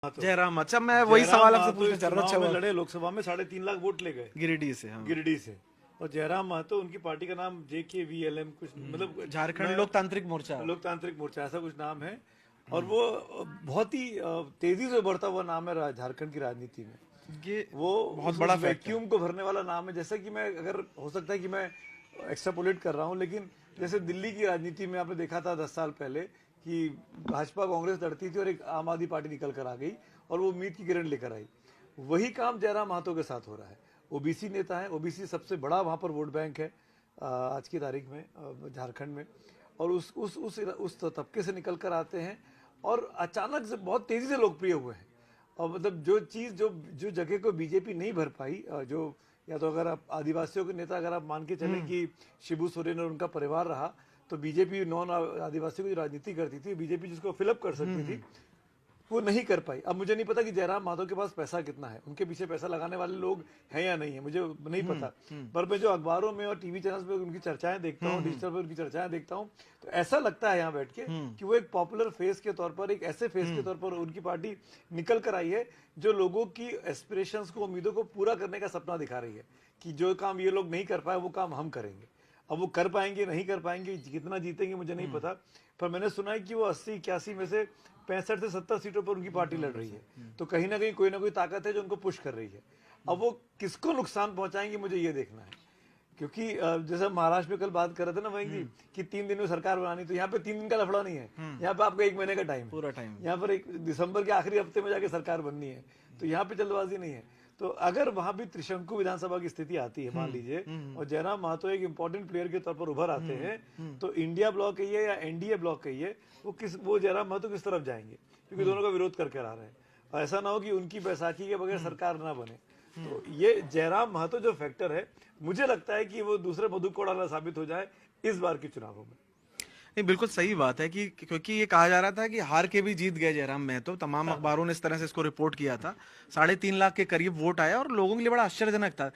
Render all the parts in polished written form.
जयराम, अच्छा मैं वही सवाल आपसे पूछना चाह रहा था। चुनाव में लड़े, लोकसभा में 3.5 लाख वोट ले गए गिरिडीह से, हाँ। गिरिडीह से। और जयराम महतो, उनकी पार्टी का नाम JKVLM कुछ, मतलब झारखंड लोकतांत्रिक मोर्चा। लोकतांत्रिक मोर्चा ऐसा कुछ नाम है। और वो बहुत ही तेजी से बढ़ता हुआ नाम है झारखंड की राजनीति में। ये वो बहुत बड़ा वैक्यूम को भरने वाला नाम है। जैसे कि मैं, अगर हो सकता है कि मैं एक्स्ट्रापोलेट कर रहा हूं, लेकिन जैसे दिल्ली की राजनीति में आपने देखा था 10 साल पहले कि भाजपा कांग्रेस लड़ती थी और एक आम आदमी पार्टी निकल कर आ गई और वो उम्मीद की किरण लेकर आई। वही काम जयराम महतो के साथ हो रहा है। ओबीसी नेता है, ओबीसी सबसे बड़ा वहां पर वोट बैंक है आज की तारीख में झारखंड में। और उस तबके से निकल कर आते हैं और अचानक से बहुत तेजी से लोकप्रिय हुए हैं। और मतलब जो चीज जो जगह को बीजेपी नहीं भर पाई, जो या तो अगर आप आदिवासियों के नेता अगर आप मान के चले कि शिबू सोरेन और उनका परिवार रहा, तो बीजेपी नॉन आदिवासियों की जो राजनीति करती थी, बीजेपी जिसको फिलअप कर सकती थी, वो नहीं कर पाई। अब मुझे नहीं पता कि जयराम महतो के पास पैसा कितना है, उनके पीछे पैसा लगाने वाले लोग हैं या नहीं है, मुझे नहीं पता। पर मैं जो अखबारों में और टीवी चैनल्स पे उनकी चर्चाएं देखता हूँ, डिजिटल पर उनकी चर्चाएं देखता हूँ, तो ऐसा लगता है यहाँ बैठ के कि वो एक पॉपुलर फेस के तौर पर, एक ऐसे फेस के तौर पर उनकी पार्टी निकल कर आई है जो लोगों की एस्पिरेशंस को, उम्मीदों को पूरा करने का सपना दिखा रही है कि जो काम ये लोग नहीं कर पाए वो काम हम करेंगे। अब वो कर पाएंगे नहीं कर पाएंगे, कितना जीतेंगे मुझे नहीं पता, पर मैंने सुना है कि वो 80-81 में से 65 से 70 सीटों पर उनकी पार्टी लड़ रही है। तो कहीं ना कहीं कोई ना कोई ताकत है जो उनको पुश कर रही है। अब वो किसको नुकसान पहुंचाएंगे मुझे ये देखना है, क्योंकि जैसे महाराष्ट्र में कल बात कर रहे थे ना वहीं जी कि 3 दिन में सरकार बनानी, तो यहाँ पे 3 दिन का लफड़ा नहीं है, यहाँ पे आपको 1 महीने का टाइम, पूरा टाइम। यहाँ पर 1 दिसंबर के आखिरी हफ्ते में जाके सरकार बननी है, तो यहाँ पे जल्दबाजी नहीं है। तो अगर वहां भी त्रिशंकु विधानसभा की स्थिति आती है मान लीजिए, और जयराम महतो एक इंपॉर्टेंट प्लेयर के तौर पर उभर आते हैं, तो इंडिया ब्लॉक कहिए या एनडीए ब्लॉक कहिए, वो जयराम महतो किस तरफ जाएंगे, क्योंकि दोनों का विरोध करके आ रहे हैं। और ऐसा ना हो कि उनकी बैसाखी के बगैर सरकार ना बने। तो ये जयराम महतो जो फैक्टर है, मुझे लगता है कि वो दूसरे मधु कोड़ाला साबित हो जाए इस बार के चुनावों में। नहीं, बिल्कुल सही बात है कि क्योंकि ये कहा जा रहा था कि हार के भी जीत गए जयराम महतो, तमाम अखबारों ने इस तरह से इसको रिपोर्ट किया था। 3.5 लाख के करीब वोट आया और लोगों के लिए बड़ा आश्चर्यजनक था।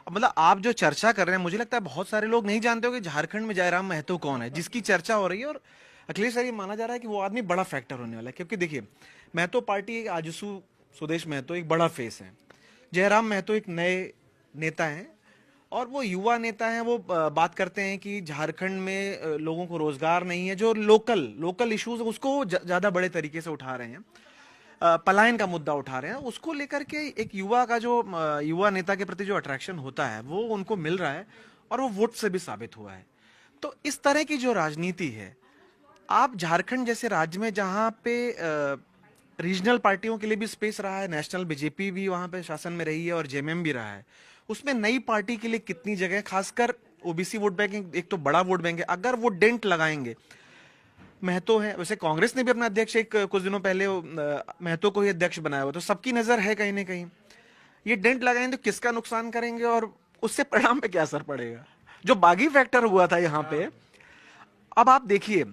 मतलब आप जो चर्चा कर रहे हैं, मुझे लगता है बहुत सारे लोग नहीं जानते हो कि झारखंड में जयराम महतो कौन है, जिसकी चर्चा हो रही है। और अखिलेश सर, ये माना जा रहा है कि वो आदमी बड़ा फैक्टर होने वाला है, क्योंकि देखिए महतो पार्टी, एक आजसू सुदेश महतो एक बड़ा फेस है, जयराम महतो एक नए नेता हैं और वो युवा नेता हैं। वो बात करते हैं कि झारखंड में लोगों को रोजगार नहीं है, जो लोकल इश्यूज है उसको ज्यादा बड़े तरीके से उठा रहे हैं, पलायन का मुद्दा उठा रहे हैं। उसको लेकर के एक युवा का जो युवा नेता के प्रति जो अट्रैक्शन होता है वो उनको मिल रहा है और वो वोट से भी साबित हुआ है। तो इस तरह की जो राजनीति है, आप झारखंड जैसे राज्य में जहां पे रीजनल पार्टियों के लिए भी स्पेस रहा है, नेशनल बीजेपी भी वहां पे शासन में रही है और जेएमएम भी रहा है, उसमें नई पार्टी के लिए कितनी जगह, खासकर ओबीसी वोट बैंक एक तो बड़ा वोट बैंक है, अगर वो डेंट लगाएंगे। महतो है, वैसे कांग्रेस ने भी अपना अध्यक्ष एक कुछ दिनों पहले महतो को ही अध्यक्ष बनाया हुआ, तो सबकी नजर है कहीं ना कहीं। ये डेंट लगाएंगे तो किसका नुकसान करेंगे और उससे परिणाम पे क्या असर पड़ेगा, जो बागी फैक्टर हुआ था यहाँ पे। अब आप देखिए,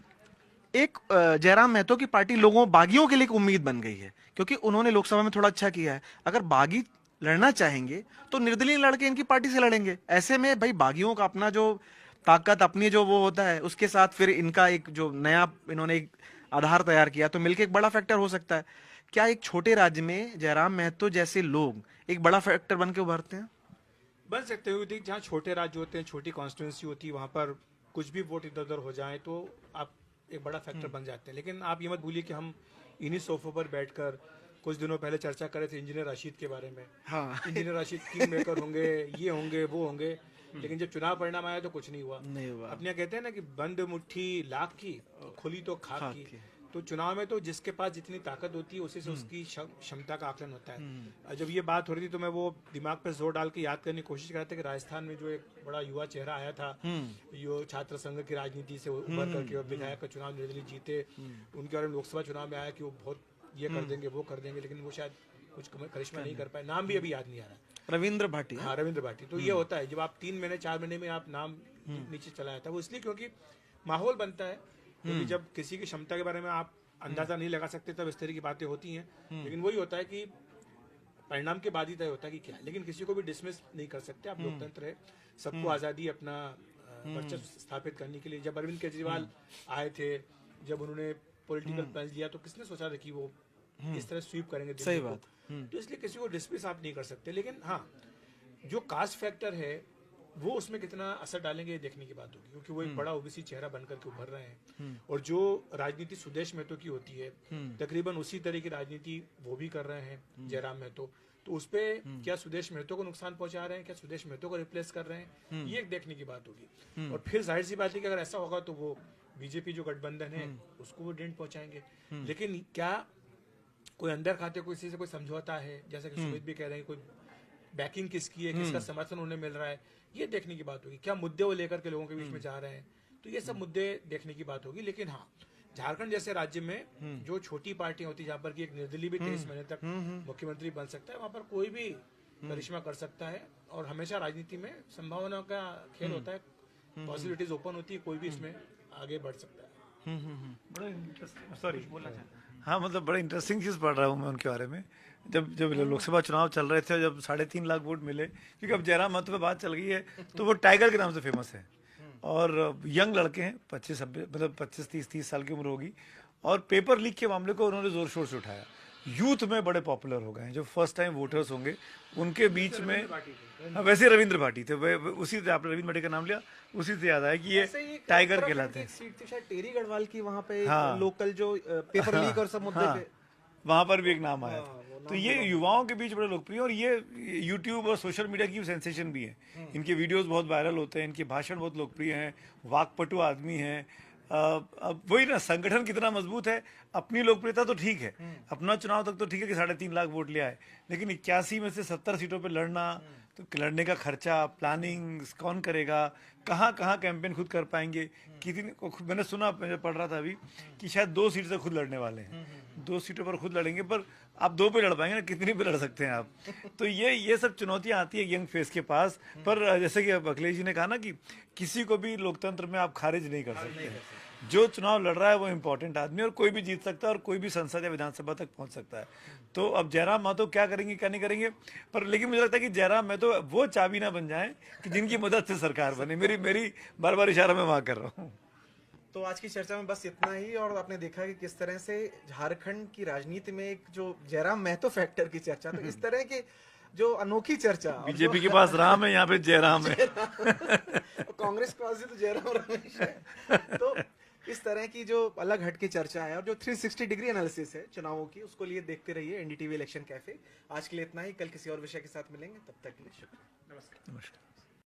एक जयराम महतो की पार्टी लोगों बागियों के लिए एक उम्मीद बन गई है, क्योंकि उन्होंने लोकसभा में थोड़ा अच्छा किया है। अगर बागी लड़ना चाहेंगे तो निर्दलीय लड़के इनकी पार्टी से लड़ेंगे। ऐसे में भाई बागियों का अपना जो ताकत, अपनी जो वो होता है, उसके साथ फिर इनका एक जो नया इन्होंने एक आधार तैयार किया, तो मिलकर एक बड़ा फैक्टर हो सकता है। क्या एक छोटे राज्य में जयराम महतो जैसे लोग एक बड़ा फैक्टर बन के उभरते हैं? बन सकते हो। जहाँ छोटे राज्य होते हैं, छोटी कॉन्स्टिट्यूंसी होती है, वहां पर कुछ भी वोट इधर उधर हो जाए तो आप एक बड़ा फैक्टर बन जाते हैं। लेकिन आप ये मत भूलिए कि हम इन्हीं सोफों पर बैठकर कुछ दिनों पहले चर्चा कर रहे थे इंजीनियर राशिद के बारे में। हाँ। इंजीनियर राशिद किंग मेकर होंगे, ये होंगे वो होंगे, लेकिन जब चुनाव परिणाम आया तो कुछ नहीं हुआ। अपने यहाँ कहते हैं ना कि बंद मुट्ठी लाख की, खुली तो खाक की। तो चुनाव में तो जिसके पास जितनी ताकत होती है उसी से उसकी क्षमता का आकलन होता है। जब ये बात हो रही थी तो मैं वो दिमाग पर जोर डाल के याद करने की कोशिश कर रहा था कि राजस्थान में जो एक बड़ा युवा चेहरा आया था, यो छात्र संघ की राजनीति से उभर करके विधायक का चुनाव निर्दलीय जीते, उनके बारे में लोकसभा चुनाव में आया कि वो बहुत ये कर देंगे वो कर देंगे, लेकिन वो शायद कुछ करिश्मा नहीं कर पाए। नाम भी अभी याद नहीं आ रहा। रविंद्र भाटी। हाँ, रविंद्र भाटी। तो ये होता है जब आप 3 महीने 4 महीने में आप नाम नीचे चला जाता है, वो इसलिए क्योंकि माहौल बनता है। क्योंकि जब किसी की क्षमता के बारे में आप अंदाजा नहीं लगा सकते तब इस तरह की बातें होती हैं। लेकिन वही होता है कि परिणाम के बाद ही तय होता है कि क्या, लेकिन किसी को भी डिसमिस नहीं कर सकते आप। लोकतंत्र है, सबको आजादी अपना वर्चस्व स्थापित करने के लिए। जब अरविंद केजरीवाल आए थे, जब उन्होंने पॉलिटिकल प्लान दिया, तो किसने सोचा था कि वो इस तरह स्वीप करेंगे दिल्ली सही को। बात। तो इसलिए किसी को डिसमिस आप नहीं कर सकते, लेकिन हाँ जो कास्ट फैक्टर है वो उसमें कितना असर डालेंगे ये देखने की बात होगी, क्योंकि वो एक बड़ा ओबीसी चेहरा बनकर के उभर रहे हैं। और जो राजनीति सुदेश महतो की होती है तकरीबन उसी तरह की राजनीति वो भी कर रहे हैं जयराम महतो। तो उस पे क्या सुदेश महतो को नुकसान पहुंचा रहे हैं, क्या सुदेश महतो को रिप्लेस कर रहे हैं, ये एक देखने की बात होगी। और फिर जाहिर सी बात है कि अगर ऐसा होगा तो वो बीजेपी जो गठबंधन है उसको वो डेंट पहुंचाएंगे। लेकिन क्या कोई अंदर खाते किसी से कोई समझौता है, जैसा कि सुमित भी कह रहे हैं, कोई बैकिंग किसकी है, किसका समर्थन उन्हें मिल रहा है, ये देखने की बात होगी। क्या मुद्दे वो लेकर के लोगों के बीच में जा रहे हैं, तो ये सब मुद्दे देखने की बात होगी। लेकिन हाँ झारखंड जैसे राज्य में जो छोटी पार्टियां होती है जहाँ पर कि एक निर्दलीय भी 23 महीने तक मुख्यमंत्री बन सकता है, वहां पर कोई भी करिश्मा कर सकता है। और हमेशा राजनीति में संभावना का खेल होता है, पॉसिबिलिटीज ओपन होती है, कोई भी इसमें आगे बढ़ सकता है। बड़ा इंटरेस्टिंग, सॉरी हाँ मतलब बड़ा इंटरेस्टिंग चीज़ पढ़ रहा हूँ मैं उनके बारे में। जब जब लोकसभा चुनाव चल रहे थे, जब 3.5 लाख वोट मिले, क्योंकि अब जयराम महतो पे बात चल गई है, तो वो टाइगर के नाम से फेमस है और यंग लड़के हैं, 25-30 साल की उम्र होगी, और पेपर लीक के मामले को उन्होंने जोर शोर से उठाया। यूथ में बड़े पॉपुलर हो गए हैं, जो फर्स्ट टाइम वोटर्स होंगे उनके बीच में। हाँ, वैसे रविंद्र भाटी थे, उसी से आपने रविंद्र भाटी का नाम लिया, उसी से याद आया कि ये टाइगर कहलाते हैं। सीट थी शायद टेरी गढ़वाल की वहाँ पे, हाँ। लोकल जो पेपर लीक और सब मुद्दे पे, वहां पर भी एक नाम आया था। तो ये युवाओं के बीच बड़े लोकप्रिय, और ये यूट्यूब और सोशल मीडिया की सेंसेशन भी है। इनके वीडियोस बहुत वायरल होते हैं, इनके भाषण बहुत लोकप्रिय हैं, वाकपटु आदमी हैं। अब वही ना, संगठन कितना मजबूत है। अपनी लोकप्रियता तो ठीक है, अपना चुनाव तक तो ठीक है कि 3.5 लाख वोट लिया है, लेकिन 81 में से 70 सीटों पे लड़ना, तो लड़ने का खर्चा, प्लानिंग कौन करेगा, कहाँ कहाँ कैंपेन खुद कर पाएंगे, कितनी। मैंने सुना, मैं पढ़ रहा था अभी कि शायद 2 सीट से खुद लड़ने वाले हैं, 2 सीटों पर खुद लड़ेंगे, पर आप 2 पे लड़ पाएंगे ना, कितनी पे लड़ सकते हैं आप। तो ये सब चुनौतियां आती है यंग फेस के पास। पर जैसे कि अखिलेश जी ने कहा ना कि किसी को भी लोकतंत्र में आप खारिज नहीं कर सकते। जो चुनाव लड़ रहा है वो इम्पोर्टेंट आदमी, और कोई भी जीत सकता है, और कोई भी संसद या विधानसभा तक पहुंच सकता है। तो अब जयराम महतो क्या करेंगे क्या नहीं करेंगे, पर लेकिन मुझे लगता है कि जयराम महतो वो चाबी ना बन जाए कि जिनकी मदद से सरकार बने। मेरी बार बार इशारा मैं वहां कर रहा हूँ। तो आज की चर्चा में बस इतना ही। और आपने देखा कि किस तरह से झारखंड की राजनीति में एक जो जयराम महतो फैक्टर की चर्चा, तो इस तरह की जो अनोखी चर्चा, बीजेपी के पास राम है, यहाँ पे जयराम है। कांग्रेस के पास भी तो जयराम रमेश है। तो इस तरह की जो अलग हट की चर्चा है और जो 360 डिग्री एनालिसिस है चुनावों की, उसको लिए देखते रहिए एनडीटीवी इलेक्शन कैफे। आज के लिए इतना ही, कल किसी और विषय के साथ मिलेंगे, तब तक के लिए शुक्रिया, नमस्कार।